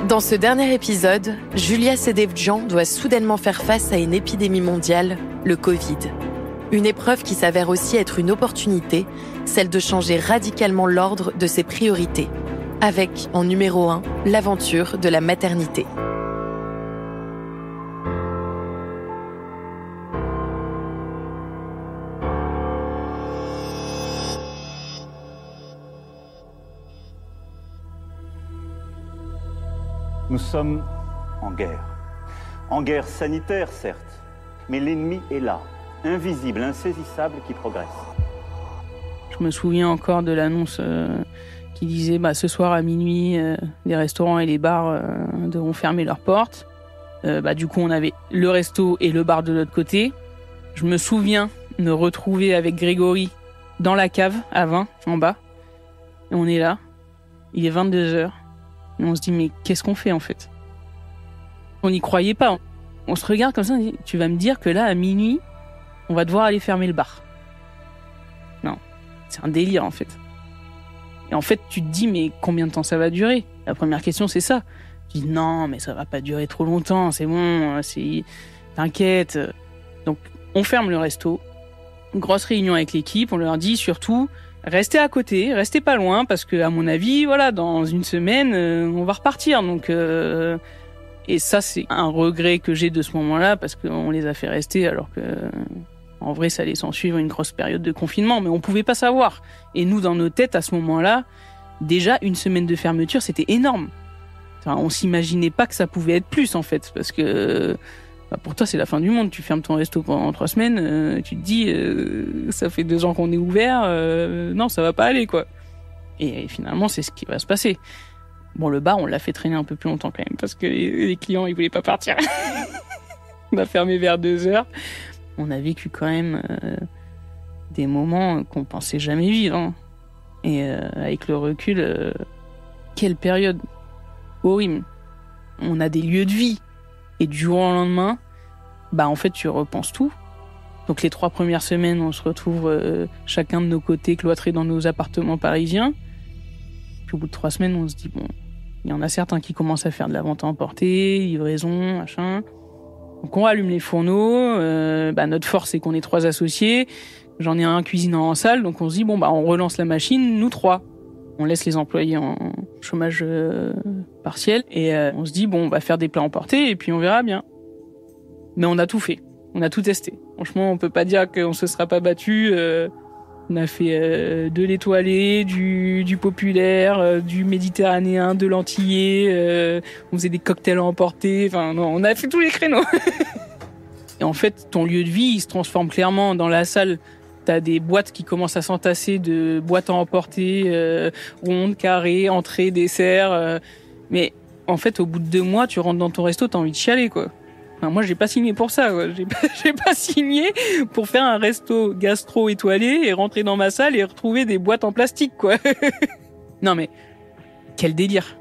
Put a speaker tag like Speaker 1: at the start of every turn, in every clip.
Speaker 1: Dans ce dernier épisode, Julia Sedevdjian doit soudainement faire face à une épidémie mondiale, le Covid. Une épreuve qui s'avère aussi être une opportunité, celle de changer radicalement l'ordre de ses priorités. Avec, en numéro 1, l'aventure de la maternité.
Speaker 2: Nous sommes en guerre. En guerre sanitaire, certes, mais l'ennemi est là, invisible, insaisissable, qui progresse.
Speaker 3: Je me souviens encore de l'annonce qui disait ce soir à minuit, les restaurants et les bars devront fermer leurs portes. Du coup, on avait le resto et le bar de l'autre côté. Je me souviens me retrouver avec Grégory dans la cave à vin, en bas. Et on est là, il est 22h. Et on se dit, mais qu'est-ce qu'on fait en fait ? On n'y croyait pas. On se regarde comme ça, on dit, tu vas me dire que là, à minuit, on va devoir aller fermer le bar. Non, c'est un délire en fait. Et en fait, tu te dis, mais combien de temps ça va durer ? La première question, c'est ça. Tu dis, non, mais ça va pas durer trop longtemps, c'est bon, t'inquiète. Donc, on ferme le resto. Une grosse réunion avec l'équipe, on leur dit surtout, restez à côté, restez pas loin, parce que à mon avis, dans une semaine, on va repartir. Donc, et ça, c'est un regret que j'ai de ce moment-là, parce qu'on les a fait rester, alors que, en vrai, ça allait s'en suivre une grosse période de confinement, mais on pouvait pas savoir. Et nous, dans nos têtes, à ce moment-là, déjà, une semaite de fermeture, c'était énorme. Enfin, on s'imaginait pas que ça pouvait être plus, en fait, parce que pour toi, c'est la fin du monde. Tu fermes ton resto pendant 3 semaines, tu te dis, ça fait 2 ans qu'on est ouvert, non, ça va pas aller, quoi. Et finalement, c'est ce qui va se passer. Bon, le bar, on l'a fait traîner un peu plus longtemps quand même, parce que les clients, ils voulaient pas partir. On a fermé vers 2h. On a vécu quand même des moments qu'on pensait jamais vivre. Hein. Et avec le recul, quelle période horrible. On a des lieux de vie. Et du jour au lendemain, en fait, tu repenses tout. Donc les 3 premières semaines, on se retrouve chacun de nos côtés, cloîtrés dans nos appartements parisiens. Puis au bout de 3 semaines, on se dit, il y en a certains qui commencent à faire de la vente à emporter, livraison, machin. Donc on rallume les fourneaux. Notre force, c'est qu'on est 3 associés. J'en ai un cuisinant en salle, donc on se dit, on relance la machine, nous 3. On laisse les employés en chômage partiel et on se dit, on va faire des plats emportés et puis on verra bien. Mais on a tout fait, on a tout testé. Franchement, on peut pas dire qu'on se sera pas battu. On a fait de l'étoilé, du populaire, du méditerranéen, de l'antillais. On faisait des cocktails à emporter. Enfin, non, on a fait tous les créneaux. Et en fait, ton lieu de vie, il se transforme clairement dans la salle. T'as des boîtes qui commencent à s'entasser de boîtes à emporter, rondes, carrées, entrées, desserts. Mais en fait, au bout de 2 mois, tu rentres dans ton resto, t'as envie de chialer, quoi. Enfin, moi, j'ai pas signé pour ça, quoi. J'ai pas signé pour faire un resto gastro étoilé et rentrer dans ma salle et retrouver des boîtes en plastique, quoi. Non, mais quel délire.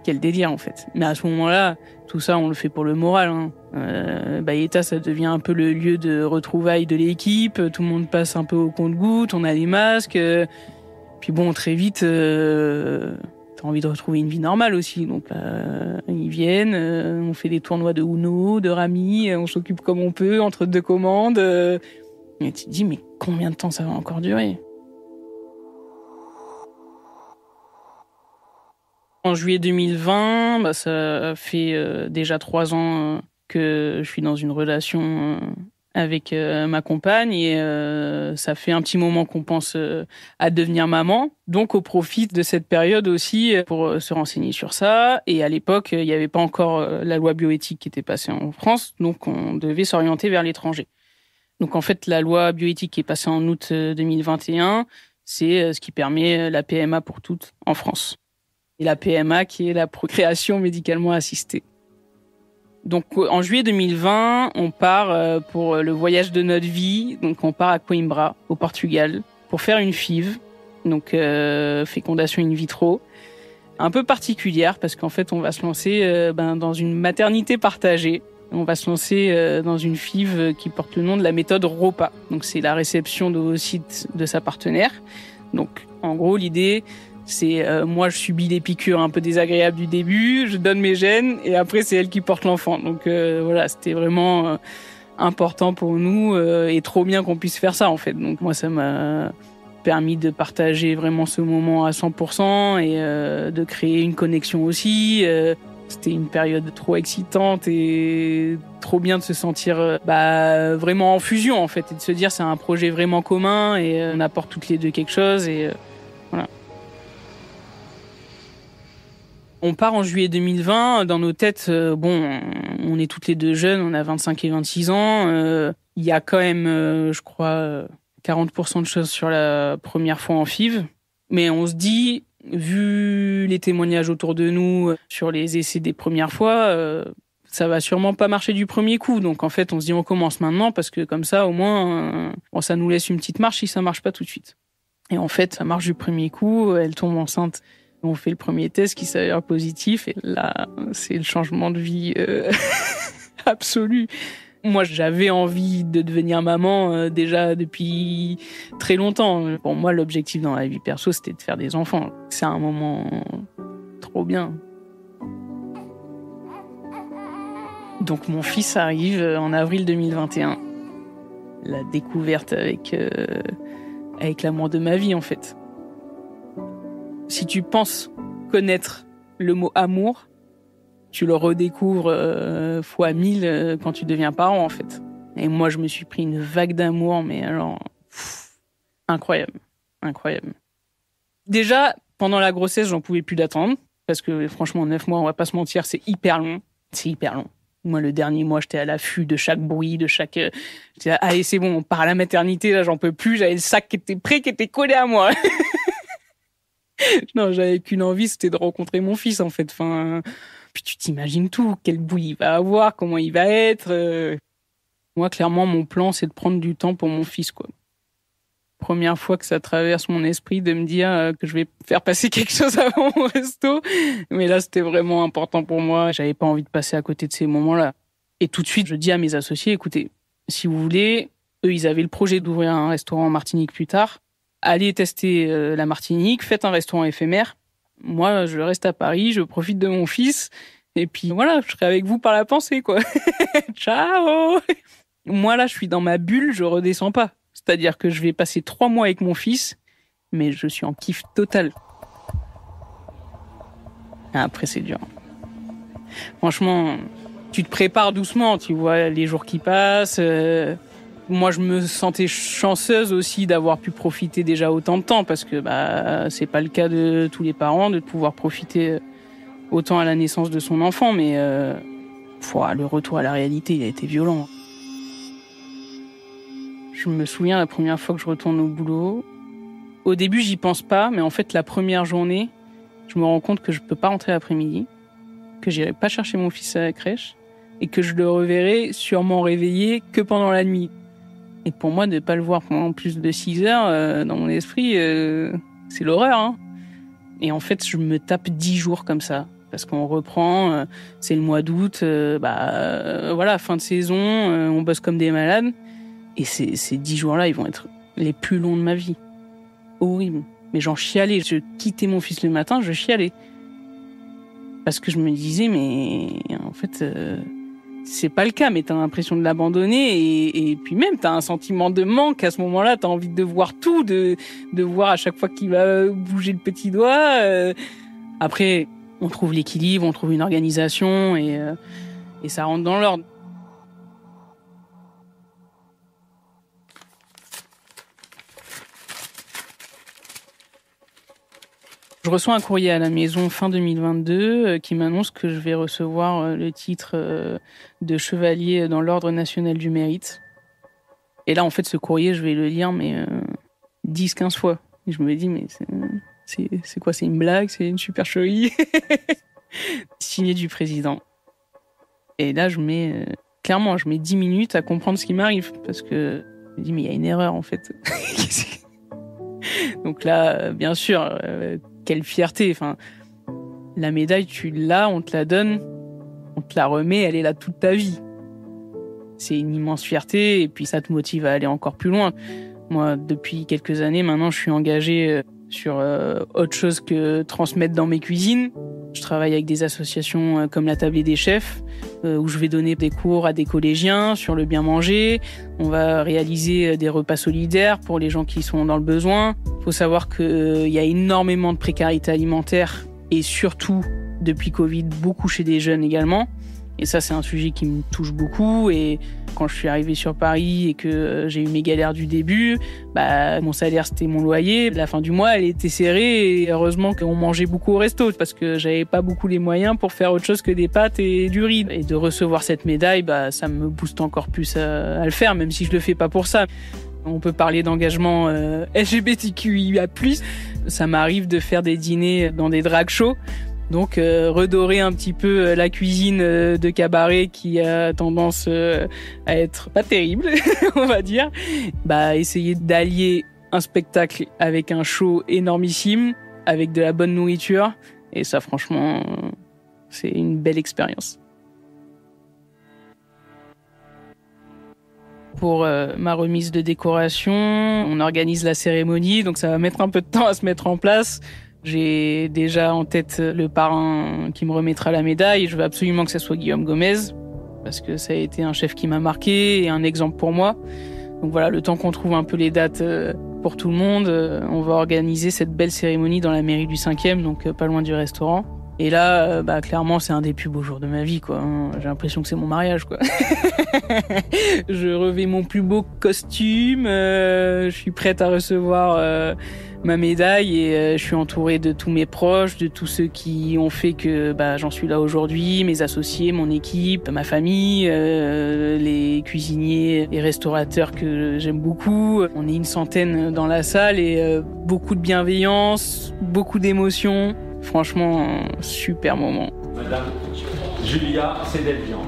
Speaker 3: Quel délire, en fait. Mais à ce moment-là, tout ça, on le fait pour le moral. Hein. Baïeta, ça devient un peu le lieu de retrouvailles de l'équipe. Tout le monde passe un peu au compte-gouttes. On a des masques. Puis très vite, t'as envie de retrouver une vie normale aussi. Donc, ils viennent. On fait des tournois de Uno, de Rami. On s'occupe comme on peut, entre 2 commandes. Et tu te dis, mais combien de temps ça va encore durer ? En juillet 2020, ça fait déjà 3 ans que je suis dans une relation avec ma compagne et ça fait un petit moment qu'on pense à devenir maman. Donc, on profite de cette période aussi pour se renseigner sur ça. Et à l'époque, il n'y avait pas encore la loi bioéthique qui était passée en France, donc on devait s'orienter vers l'étranger. Donc, en fait, la loi bioéthique qui est passée en août 2021, c'est ce qui permet la PMA pour toutes en France. Et la PMA qui est la procréation médicalement assistée. Donc en juillet 2020, on part pour le voyage de notre vie. Donc on part à Coimbra, au Portugal, pour faire une FIV, donc fécondation in vitro, un peu particulière parce qu'en fait on va se lancer dans une maternité partagée. On va se lancer dans une FIV qui porte le nom de la méthode ROPA. Donc c'est la réception d'ovocytes de sa partenaire. Donc en gros l'idée C'est moi, je subis les piqûres un peu désagréables du début, je donne mes gènes et après c'est elle qui porte l'enfant. Donc voilà, c'était vraiment important pour nous et trop bien qu'on puisse faire ça en fait. Donc moi, ça m'a permis de partager vraiment ce moment à 100% et de créer une connexion aussi. C'était une période trop excitante et trop bien de se sentir vraiment en fusion en fait et de se dire c'est un projet vraiment commun et on apporte toutes les deux quelque chose et voilà. On part en juillet 2020. Dans nos têtes, on est toutes les deux jeunes, on a 25 et 26 ans. Il y a quand même, je crois, 40% de choses sur la première fois en FIV. Mais on se dit, vu les témoignages autour de nous sur les essais des premières fois, ça va sûrement pas marcher du premier coup. Donc en fait, on se dit, on commence maintenant parce que comme ça, au moins, ça nous laisse une petite marche si ça marche pas tout de suite. Et en fait, ça marche du premier coup. Elle tombe enceinte. On fait le premier test qui s'avère positif et là, c'est le changement de vie absolu. Moi, j'avais envie de devenir maman déjà depuis très longtemps. Pour moi, l'objectif dans la vie perso, c'était de faire des enfants. C'est un moment trop bien. Donc, mon fils arrive en avril 2021. La découverte avec l'amour de ma vie, en fait. Si tu penses connaître le mot amour, tu le redécouvres fois 1000 quand tu deviens parent, en fait. Et moi, je me suis pris une vague d'amour, mais alors, incroyable, incroyable. Déjà, pendant la grossesse, j'en pouvais plus d'attendre, parce que franchement, 9 mois, on va pas se mentir, c'est hyper long. C'est hyper long. Moi, le dernier mois, j'étais à l'affût de chaque bruit, de chaque... J'étais là, allez, c'est bon, on part à la maternité, là, j'en peux plus. J'avais le sac qui était prêt, qui était collé à moi. Non, j'avais qu'une envie, c'était de rencontrer mon fils, en fait. Enfin, puis tu t'imagines tout, quel bouille il va avoir, comment il va être. Moi, clairement, mon plan, c'est de prendre du temps pour mon fils, quoi. Première fois que ça traverse mon esprit de me dire que je vais faire passer quelque chose avant mon resto. Mais là, c'était vraiment important pour moi. J'avais pas envie de passer à côté de ces moments-là. Et tout de suite, je dis à mes associés, écoutez, si vous voulez, eux, ils avaient le projet d'ouvrir un restaurant en Martinique plus tard. Allez tester la Martinique, faites un restaurant éphémère. Moi, je reste à Paris, je profite de mon fils. Et puis voilà, je serai avec vous par la pensée, quoi. Ciao. Moi, là, je suis dans ma bulle, je redescends pas. C'est-à-dire que je vais passer 3 mois avec mon fils, mais je suis en kiff total. Après, c'est dur. Franchement, tu te prépares doucement, tu vois les jours qui passent. Moi, je me sentais chanceuse aussi d'avoir pu profiter déjà autant de temps parce que c'est pas le cas de tous les parents de pouvoir profiter autant à la naissance de son enfant. Mais le retour à la réalité, il a été violent. Je me souviens la première fois que je retourne au boulot. Au début, j'y pense pas, mais en fait, la première journée, je me rends compte que je peux pas rentrer l'après-midi, que j'irai pas chercher mon fils à la crèche et que je le reverrai sûrement réveillé que pendant la nuit. Et pour moi, de pas le voir pendant plus de 6 heures, dans mon esprit, c'est l'horreur, hein. Et en fait, je me tape 10 jours comme ça. Parce qu'on reprend, c'est le mois d'août, fin de saison, on bosse comme des malades. Et ces 10 jours-là, ils vont être les plus longs de ma vie. Horrible. Mais j'en chialais. Je quittais mon fils le matin, je chialais. Parce que je me disais, mais en fait... c'est pas le cas, mais t'as l'impression de l'abandonner et puis même t'as un sentiment de manque à ce moment-là, t'as envie de voir tout, de voir à chaque fois qu'il va bouger le petit doigt. Après, on trouve l'équilibre, on trouve une organisation et ça rentre dans l'ordre. Je reçois un courrier à la maison fin 2022 qui m'annonce que je vais recevoir le titre de chevalier dans l'Ordre national du mérite. Et là, en fait, ce courrier, je vais le lire, mais 10-15 fois. Et je me dis, mais c'est quoi? C'est une blague? C'est une supercherie? Signé du président. Et là, je mets 10 minutes à comprendre ce qui m'arrive. Parce que je me dis, mais il y a une erreur, en fait. Donc là, bien sûr... quelle fierté, enfin, la médaille, tu l'as, on te la donne, on te la remet, elle est là toute ta vie. C'est une immense fierté et puis ça te motive à aller encore plus loin. Moi, depuis quelques années, maintenant, je suis engagée sur autre chose que transmettre dans mes cuisines. Je travaille avec des associations comme la Tablée des chefs, où je vais donner des cours à des collégiens sur le bien manger. On va réaliser des repas solidaires pour les gens qui sont dans le besoin. Il faut savoir qu'il y a énormément de précarité alimentaire et surtout, depuis Covid, beaucoup chez des jeunes également. Et ça, c'est un sujet qui me touche beaucoup. Et quand je suis arrivé sur Paris et que j'ai eu mes galères du début, mon salaire, c'était mon loyer. La fin du mois, elle était serrée. Et heureusement qu'on mangeait beaucoup au resto parce que j'avais pas beaucoup les moyens pour faire autre chose que des pâtes et du riz. Et de recevoir cette médaille, ça me booste encore plus à le faire, même si je le fais pas pour ça. On peut parler d'engagement LGBTQIA+. Ça m'arrive de faire des dîners dans des drag shows. Donc redorer un petit peu la cuisine de cabaret qui a tendance à être pas terrible, on va dire. Essayer d'allier un spectacle avec un show énormissime, avec de la bonne nourriture. Et ça, franchement, c'est une belle expérience. Pour ma remise de décoration, on organise la cérémonie, donc ça va mettre un peu de temps à se mettre en place. J'ai déjà en tête le parrain qui me remettra la médaille. Je veux absolument que ce soit Guillaume Gomez, parce que ça a été un chef qui m'a marqué et un exemple pour moi. Donc voilà, le temps qu'on trouve un peu les dates pour tout le monde, on va organiser cette belle cérémonie dans la mairie du 5e, donc pas loin du restaurant. Et là, clairement, c'est un des plus beaux jours de ma vie, quoi. J'ai l'impression que c'est mon mariage, quoi. Je revais mon plus beau costume, je suis prête à recevoir ma médaille et je suis entourée de tous mes proches, de tous ceux qui ont fait que j'en suis là aujourd'hui, mes associés, mon équipe, ma famille, les cuisiniers et restaurateurs que j'aime beaucoup. On est une centaine dans la salle et beaucoup de bienveillance, beaucoup d'émotions. Franchement, super moment.
Speaker 4: Madame Julia Sédevjian,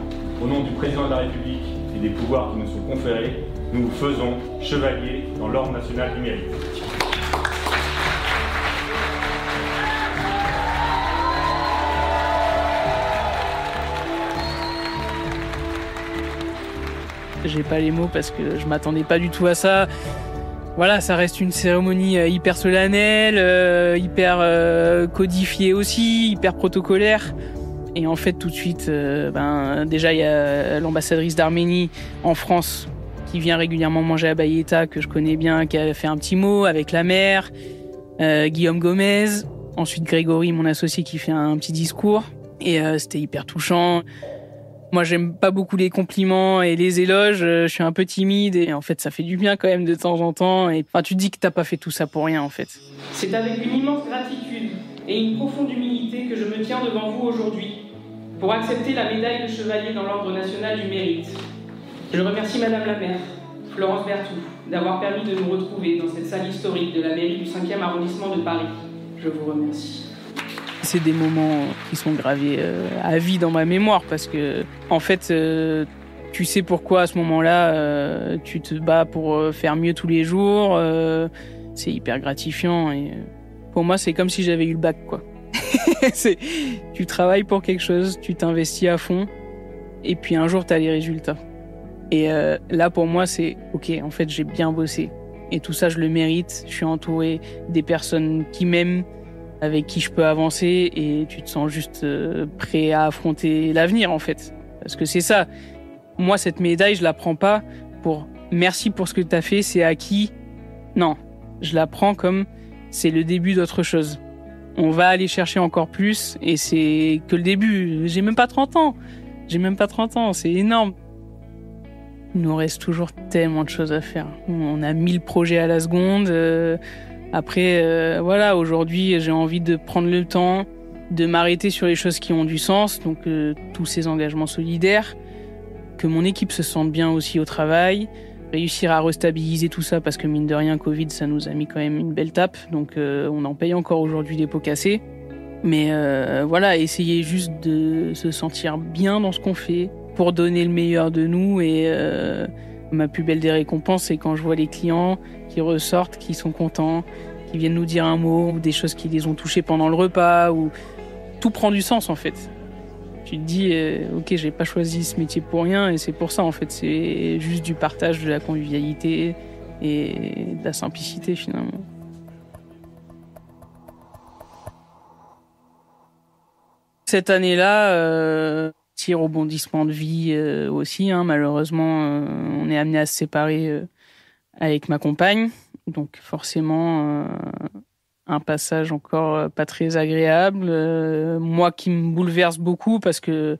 Speaker 4: au nom du président de la République et des pouvoirs qui nous sont conférés, nous vous faisons chevalier dans l'Ordre national du mérite.
Speaker 3: J'ai pas les mots parce que je m'attendais pas du tout à ça. Voilà, ça reste une cérémonie hyper solennelle, hyper codifiée aussi, hyper protocolaire. Et en fait, tout de suite, déjà, il y a l'ambassadrice d'Arménie en France qui vient régulièrement manger à Bayeta, que je connais bien, qui a fait un petit mot avec la mère. Guillaume Gomez. Ensuite, Grégory, mon associé, qui fait un petit discours. Et c'était hyper touchant. Moi, j'aime pas beaucoup les compliments et les éloges. Je suis un peu timide et en fait, ça fait du bien quand même de temps en temps. Et tu te dis que t'as pas fait tout ça pour rien, en fait.
Speaker 5: C'est avec une immense gratitude et une profonde humilité que je me tiens devant vous aujourd'hui pour accepter la médaille de chevalier dans l'Ordre national du mérite. Je remercie Madame la maire, Florence Berthoud, d'avoir permis de nous retrouver dans cette salle historique de la mairie du 5e arrondissement de Paris. Je vous remercie.
Speaker 3: C'est des moments qui sont gravés à vie dans ma mémoire parce que, en fait, tu sais pourquoi à ce moment-là, tu te bats pour faire mieux tous les jours. C'est hyper gratifiant et pour moi, c'est comme si j'avais eu le bac, quoi. Tu travailles pour quelque chose, tu t'investis à fond et puis un jour, tu as les résultats. Et là, pour moi, c'est OK, en fait, j'ai bien bossé. Et tout ça, je le mérite. Je suis entouré des personnes qui m'aiment, avec qui je peux avancer et tu te sens juste prêt à affronter l'avenir, en fait. Parce que c'est ça. Moi, cette médaille, je la prends pas pour merci pour ce que tu as fait, c'est acquis. Non, je la prends comme c'est le début d'autre chose. On va aller chercher encore plus et c'est que le début. J'ai même pas 30 ans. C'est énorme. Il nous reste toujours tellement de choses à faire. On a 1000 projets à la seconde. Après, aujourd'hui, j'ai envie de prendre le temps de m'arrêter sur les choses qui ont du sens. Donc, tous ces engagements solidaires. Que mon équipe se sente bien aussi au travail. Réussir à restabiliser tout ça parce que, mine de rien, Covid, ça nous a mis quand même une belle tape. Donc, on en paye encore aujourd'hui des pots cassés. Mais essayer juste de se sentir bien dans ce qu'on fait pour donner le meilleur de nous. Et ma plus belle des récompenses, c'est quand je vois les clients qui ressortent, qui sont contents, qui viennent nous dire un mot, ou des choses qui les ont touchés pendant le repas, ou tout prend du sens en fait. Tu te dis, ok, j'ai pas choisi ce métier pour rien, et c'est pour ça en fait, c'est juste du partage, de la convivialité et de la simplicité finalement. Cette année-là, petit rebondissement de vie aussi. Malheureusement, on est amené à se séparer avec ma compagne. Donc forcément, un passage encore pas très agréable. Moi qui me bouleverse beaucoup parce que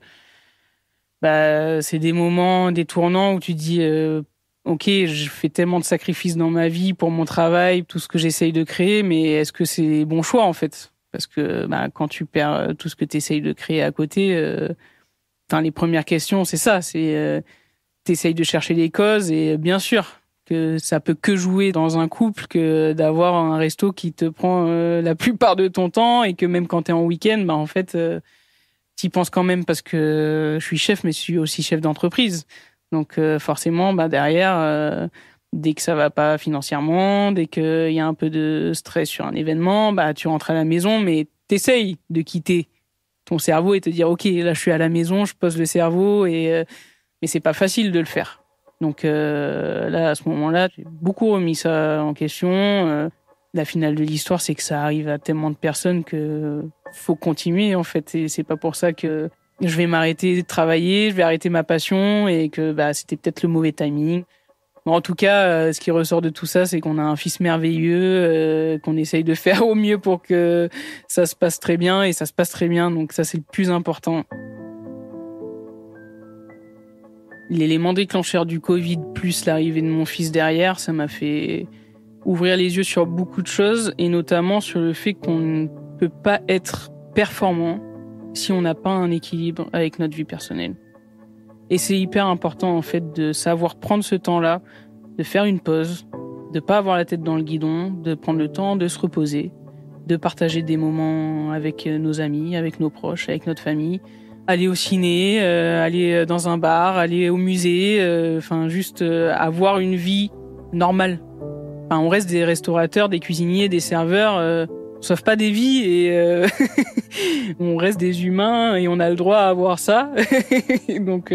Speaker 3: c'est des moments, des tournants où tu te dis ok, je fais tellement de sacrifices dans ma vie pour mon travail, tout ce que j'essaye de créer, mais est-ce que c'est les bons choix en fait ? Parce que quand tu perds tout ce que tu essayes de créer à côté, les premières questions, c'est ça, c'est t'essayes de chercher les causes et bien sûr que ça peut que jouer dans un couple que d'avoir un resto qui te prend la plupart de ton temps et que même quand t'es en week-end, en fait, t'y penses quand même parce que je suis chef, mais je suis aussi chef d'entreprise. Donc forcément, derrière, dès que ça va pas financièrement, dès qu'il y a un peu de stress sur un événement, tu rentres à la maison, mais t'essayes de quitter ton cerveau et te dire ok, là je suis à la maison, je pose le cerveau mais c'est pas facile de le faire. Donc là, à ce moment-là, j'ai beaucoup remis ça en question. La finale de l'histoire, c'est que ça arrive à tellement de personnes que faut continuer en fait. Et c'est pas pour ça que je vais m'arrêter de travailler, je vais arrêter ma passion et que c'était peut-être le mauvais timing. Bon, en tout cas, ce qui ressort de tout ça, c'est qu'on a un fils merveilleux, qu'on essaye de faire au mieux pour que ça se passe très bien et ça se passe très bien. Donc ça, c'est le plus important. L'élément déclencheur du Covid plus l'arrivée de mon fils derrière, ça m'a fait ouvrir les yeux sur beaucoup de choses et notamment sur le fait qu'on ne peut pas être performant si on n'a pas un équilibre avec notre vie personnelle. Et c'est hyper important en fait de savoir prendre ce temps-là, de faire une pause, de pas avoir la tête dans le guidon, de prendre le temps de se reposer, de partager des moments avec nos amis, avec nos proches, avec notre famille. Aller au ciné, aller dans un bar, aller au musée, juste avoir une vie normale. On reste des restaurateurs, des cuisiniers, des serveurs, on sauve pas des vies et on reste des humains et on a le droit à avoir ça. Donc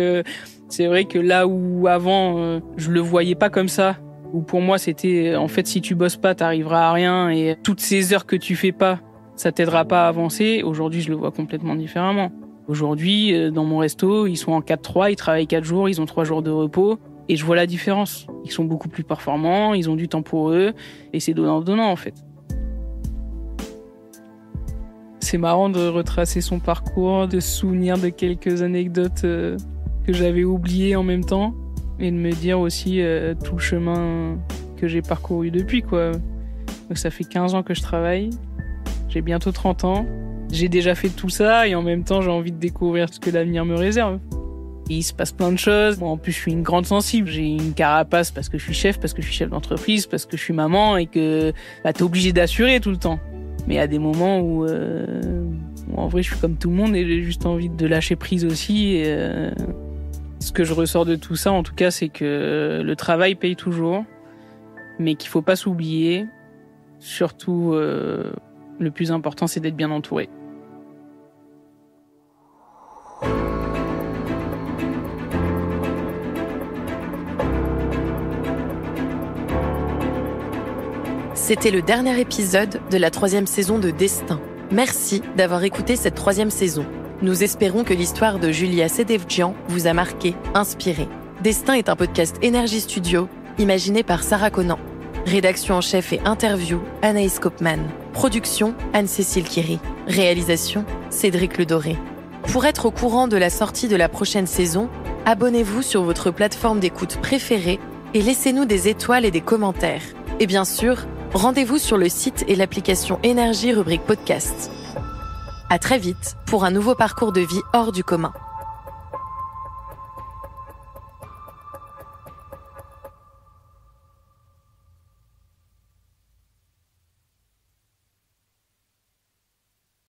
Speaker 3: c'est vrai que là où avant je le voyais pas comme ça, où pour moi c'était en fait si tu bosses pas t'arriveras à rien et toutes ces heures que tu fais pas, ça t'aidera pas à avancer. Aujourd'hui je le vois complètement différemment. Aujourd'hui, dans mon resto, ils sont en 4-3, ils travaillent 4 jours, ils ont 3 jours de repos. Et je vois la différence. Ils sont beaucoup plus performants, ils ont du temps pour eux. Et c'est donnant-donnant, en fait. C'est marrant de retracer son parcours, de se souvenir de quelques anecdotes que j'avais oubliées en même temps. Et de me dire aussi tout le chemin que j'ai parcouru depuis, quoi. Donc ça fait 15 ans que je travaille. J'ai bientôt 30 ans. J'ai déjà fait tout ça et en même temps, j'ai envie de découvrir ce que l'avenir me réserve. Et il se passe plein de choses. Bon, en plus, je suis une grande sensible. J'ai une carapace parce que je suis chef d'entreprise, parce que je suis maman et que t'es obligé d'assurer tout le temps. Mais il y a des moments où en vrai, je suis comme tout le monde et j'ai juste envie de lâcher prise aussi. Et, ce que je ressors de tout ça, en tout cas, c'est que le travail paye toujours, mais qu'il faut pas s'oublier. Surtout, le plus important, c'est d'être bien entouré.
Speaker 1: C'était le dernier épisode de la 3e saison de Destin. Merci d'avoir écouté cette 3e saison. Nous espérons que l'histoire de Julia Sedevjian vous a marqué, inspiré. Destin est un podcast Énergie Studio, imaginé par Sarah Conan. Rédaction en chef et interview, Anaïs Kopman. Production, Anne-Cécile Kiri. Réalisation, Cédric Ledoré. Pour être au courant de la sortie de la prochaine saison, abonnez-vous sur votre plateforme d'écoute préférée et laissez-nous des étoiles et des commentaires. Et bien sûr, rendez-vous sur le site et l'application Énergie rubrique podcast. À très vite pour un nouveau parcours de vie hors du commun.